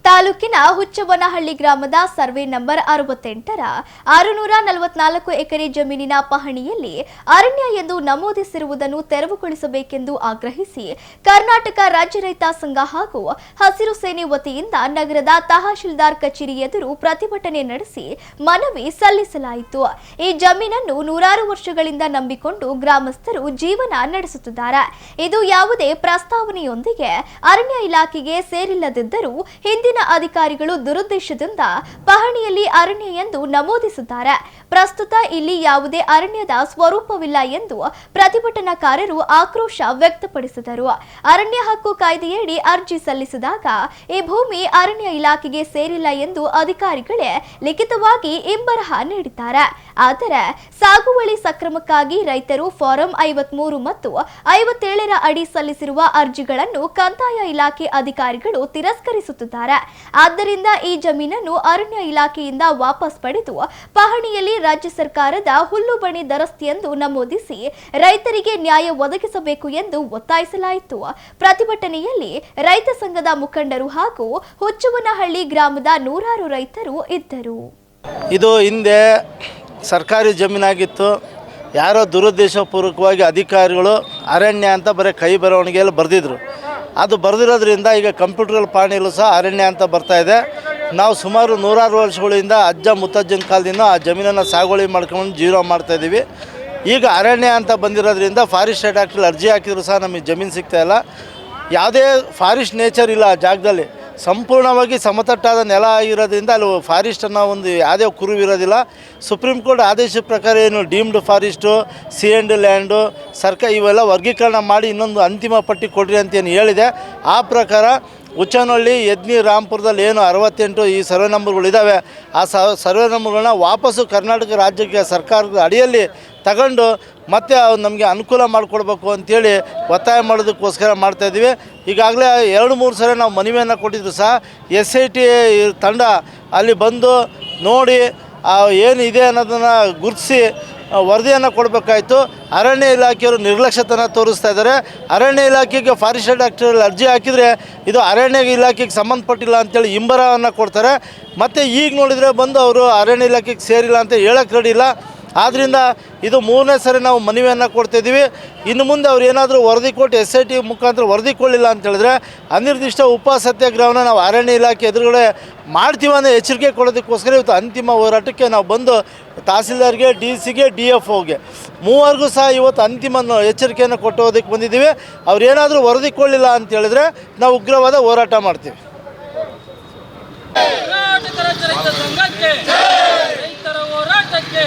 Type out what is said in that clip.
ತಾಲೂಕಿನ ಹುಚ್ಚವ್ವನಹಳ್ಳಿ ಗ್ರಾಮದ survey number 68ರ 644 ಎಕರೆ ಜಮೀನಿನ ಪಹಣಿಯಲ್ಲಿ ಅರಣ್ಯ ಎಂದು ನಮೂದಿಸಿರುವುದನ್ನು ತೆರವುಗೊಳಿಸಬೇಕೆಂದು ಆಗ್ರಹಿಸಿ ಕರ್ನಾಟಕ ರಾಜ್ಯ ರೈತ ಸಂಘ ಹಾಗೂ ಹಸಿರು ಸೇನೆ ವತಿಯಿಂದ ನಗರದ ತಹಶೀಲ್ದಾರ್ ಕಚೇರಿ ಎದುರು ಪ್ರತಿಭಟನೆ ನಡೆಸಿ ಮನವಿ ಸಲ್ಲಿಸಲಾಯಿತು. ಈ ಜಮೀನನ್ನು ನೂರಾರು ವರ್ಷಗಳಿಂದ ನಂಬಿಕೊಂಡು ಗ್ರಾಮಸ್ಥರು ಜೀವನ ನಡೆಸುತ್ತಿದ್ದಾರೆ. ಇದು ಯಾವುದೇ ಪ್ರಸ್ತಾವನೆಯೊಂದಿಗೆ ಅರಣ್ಯ ಇಲಾಖೆಗೆ ಸೇರಿಲ್ಲದಿದ್ದರೂ ಹಿಂದಿನ ಅಧಿಕಾರಿಗಳು ದುರುದ್ದೇಶದಿಂದ ಪಹಣಿಯಲ್ಲಿ ಅರಣ್ಯ ಎಂದು ನಮೂದಿಸಿದ್ದಾರೆ. ಪ್ರಸ್ತುತ ಇಲ್ಲಿ ಯಾವುದೇ ಅರಣ್ಯದ ಸ್ವರೂಪವಿಲ್ಲ ಎಂದು ಪ್ರತಿಭಟನಾಕಾರರು ಆಕ್ರೋಶ ವ್ಯಕ್ತಪಡಿಸಿದರು. ಅರಣ್ಯ ಹಕ್ಕು ಕಾಯ್ದೆಯಡಿ ಅರ್ಜಿ ಸಲ್ಲಿಸಿದಾಗ ಈ ಭೂಮಿ ಅರಣ್ಯ ಇಲಾಖೆಗೆ ಸೇರಿಲ್ಲ ಎಂದು ಅಧಿಕಾರಿಗಳೇ ಲಿಖಿತವಾಗಿ ಇಂಬರಹ ನೀಡಿದ್ದಾರೆ. ಆದರೆ ಸಾಗುವಳಿ ಸಕ್ರಮಕ್ಕಾಗಿ ರೈತರು ಫಾರಂ 53 ಮತ್ತು 57ರ ಅಡಿ ಸಲ್ಲಿಸಿರುವ ಅರ್ಜಿಗಳನ್ನು ಕಂದಾಯ ಇಲಾಖೆ ಅಧಿಕಾರಿಗಳು ತಿರಸ್ಕರಿಸುತ್ತಿದ್ದಾರೆ. ಆದ್ದರಿಂದ ಈ ಜಮೀನನ್ನು ಅರಣ್ಯ ಇಲಾಖೆಯಿಂದ ವಾಪಸ್ ಪಡೆದು ಪಹಣಿಯಲ್ಲಿ ರಾಜ್ಯ ಸರ್ಕಾರದ ಹುಲ್ಲುಬಣಿ ದರಸ್ತಿ ಎಂದು ನಮೂದಿಸಿ ರೈತರಿಗೆ ನ್ಯಾಯ ಒದಗಿಸಬೇಕು ಎಂದು ಒತ್ತಾಯಿಸಲಾಯಿತು. ಪ್ರತಿಭಟನೆಯಲ್ಲಿ ರೈತ ಸಂಘದ ಮುಖಂಡರು ಹಾಗೂ ಹುಚ್ಚವ್ವನಹಳ್ಳಿ ಗ್ರಾಮದ ನೂರಾರು ರೈತರು ಇದ್ದರು. ಇದು ಹಿಂದೆ ಸರ್ಕಾರಿ ಜಮೀನಾಗಿತ್ತು. ಯಾರೋ ದುರುದ್ದೇಶಪೂರ್ವಕವಾಗಿ ಅಧಿಕಾರಿಗಳು ಅರಣ್ಯ ಅಂತ ಬರೀ ಕೈ ಬರವಣಿಗೆಯಲ್ಲಿ ಬರೆದಿದ್ರು. ಅದು ಬರೆದಿರೋದ್ರಿಂದ ಈಗ ಕಂಪ್ಯೂಟರ್ ಪಾಣಿಯಲ್ಲೂ ಸಹ ಅರಣ್ಯ ಅಂತ ಬರ್ತಾಯಿದೆ. ನಾವು ಸುಮಾರು ನೂರಾರು ವರ್ಷಗಳಿಂದ ಅಜ್ಜ ಮುತ್ತಜ್ಜನ ಕಾಲದಿಂದ ಆ ಜಮೀನನ್ನು ಸಾಗುವಳಿ ಮಾಡ್ಕೊಂಡು ಜೀವನ ಮಾಡ್ತಾಯಿದ್ದೀವಿ. ಈಗ ಅರಣ್ಯ ಅಂತ ಬಂದಿರೋದ್ರಿಂದ ಫಾರೆಸ್ಟ್ ಆ್ಯಕ್ಟಲ್ಲಿ ಅರ್ಜಿ ಹಾಕಿದ್ರು ಸಹ ನಮಗೆ ಜಮೀನು ಸಿಗ್ತಾಯಿಲ್ಲ. ಯಾವುದೇ ಫಾರೆಸ್ಟ್ ನೇಚರ್ ಇಲ್ಲ ಆ ಜಾಗದಲ್ಲಿ. ಸಂಪೂರ್ಣವಾಗಿ ಸಮತಟ್ಟಾದ ನೆಲ ಆಗಿರೋದ್ರಿಂದ ಅಲ್ಲಿ ಫಾರೆಸ್ಟ್ ಅನ್ನೋ ಒಂದು ಯಾವುದೇ ಕುರುವು ಇರೋದಿಲ್ಲ. ಸುಪ್ರೀಂ ಕೋರ್ಟ್ ಆದೇಶದ ಪ್ರಕಾರ ಏನು deemed forest, C and land, ಸರ್ಕಾರ ಇವೆಲ್ಲ ವರ್ಗೀಕರಣ ಮಾಡಿ ಇನ್ನೊಂದು ಅಂತಿಮ ಪಟ್ಟಿ ಕೊಡ್ರಿ ಅಂತ ಏನು ಹೇಳಿದೆ. ಆ ಪ್ರಕಾರ ಹುಚ್ಚವ್ವನಹಳ್ಳಿ, ಯದ್ನಿ, ರಾಂಪುರದಲ್ಲಿ ಏನು 68 ಈ ಸರ್ವೆ ನಂಬರ್ಗಳಿದ್ದಾವೆ, ಆ ಸರ್ವೆ ನಂಬರ್ಗಳನ್ನ ವಾಪಸ್ಸು ಕರ್ನಾಟಕ ರಾಜ್ಯಕ್ಕೆ ಸರ್ಕಾರದ ಅಡಿಯಲ್ಲಿ ತಗೊಂಡು ಮತ್ತೆ ನಮಗೆ ಅನುಕೂಲ ಮಾಡಿಕೊಡ್ಬೇಕು ಅಂಥೇಳಿ ಒತ್ತಾಯ ಮಾಡೋದಕ್ಕೋಸ್ಕರ ಮಾಡ್ತಾಯಿದ್ದೀವಿ. ಈಗಾಗಲೇ 2-3 ಸಲ ನಾವು ಮನವಿಯನ್ನು ಕೊಟ್ಟಿದ್ರು ಸಹ SIT ತಂಡ ಅಲ್ಲಿ ಬಂದು ನೋಡಿ ಏನಿದೆ ಅನ್ನೋದನ್ನು ಗುರುತಿಸಿ ವರದಿಯನ್ನು ಕೊಡಬೇಕಾಯಿತು. ಅರಣ್ಯ ಇಲಾಖೆಯವರು ನಿರ್ಲಕ್ಷ್ಯತನ ತೋರಿಸ್ತಾ ಇದ್ದಾರೆ. ಅರಣ್ಯ ಇಲಾಖೆಗೆ ಫಾರೆಸ್ಟ್ ಆ್ಯಕ್ಟಲ್ಲಿ ಅರ್ಜಿ ಹಾಕಿದರೆ ಇದು ಅರಣ್ಯ ಇಲಾಖೆಗೆ ಸಂಬಂಧಪಟ್ಟಿಲ್ಲ ಅಂತೇಳಿ ಇಂಬರವನ್ನು ಕೊಡ್ತಾರೆ. ಮತ್ತು ಈಗ ನೋಡಿದರೆ ಬಂದು ಅವರು ಅರಣ್ಯ ಇಲಾಖೆಗೆ ಸೇರಿಲ್ಲ ಅಂತ ಹೇಳಕ್ಕೆ ರೆಡಿ ಇಲ್ಲ. ಆದ್ದರಿಂದ ಇದು 3ನೇ ಸರಿ ನಾವು ಮನವಿಯನ್ನು ಕೊಡ್ತಾಯಿದ್ದೀವಿ. ಇನ್ನು ಮುಂದೆ ಅವ್ರು ಏನಾದರೂ ವರದಿ ಕೊಟ್ಟು SIT ಮುಖಾಂತರ ವರದಿ ಕೊಡಲಿಲ್ಲ ಅಂತ ಹೇಳಿದ್ರೆ ಅನಿರ್ದಿಷ್ಟ ಸತ್ಯಾಗ್ರಹವನ್ನು ನಾವು ಅರಣ್ಯ ಇಲಾಖೆ ಎದುರುಗಡೆ ಮಾಡ್ತೀವಿ ಅನ್ನೋ ಎಚ್ಚರಿಕೆ ಕೊಡೋದಕ್ಕೋಸ್ಕರ ಇವತ್ತು ಅಂತಿಮ ಹೋರಾಟಕ್ಕೆ ನಾವು ಬಂದು ತಹಸೀಲ್ದಾರ್ಗೆ, DC ಗೆ, DFOಗೆ ಮೂವರಿಗೂ ಸಹ ಇವತ್ತು ಅಂತಿಮ ಎಚ್ಚರಿಕೆಯನ್ನು ಕೊಟ್ಟೋದಕ್ಕೆ ಬಂದಿದ್ದೀವಿ. ಅವ್ರು ಏನಾದರೂ ವರದಿ ಕೊಡಲಿಲ್ಲ ಅಂತ ಹೇಳಿದ್ರೆ ನಾವು ಉಗ್ರವಾದ ಹೋರಾಟ ಮಾಡ್ತೀವಿ. ರೈತರ ಹೋರಾಟಕ್ಕೆ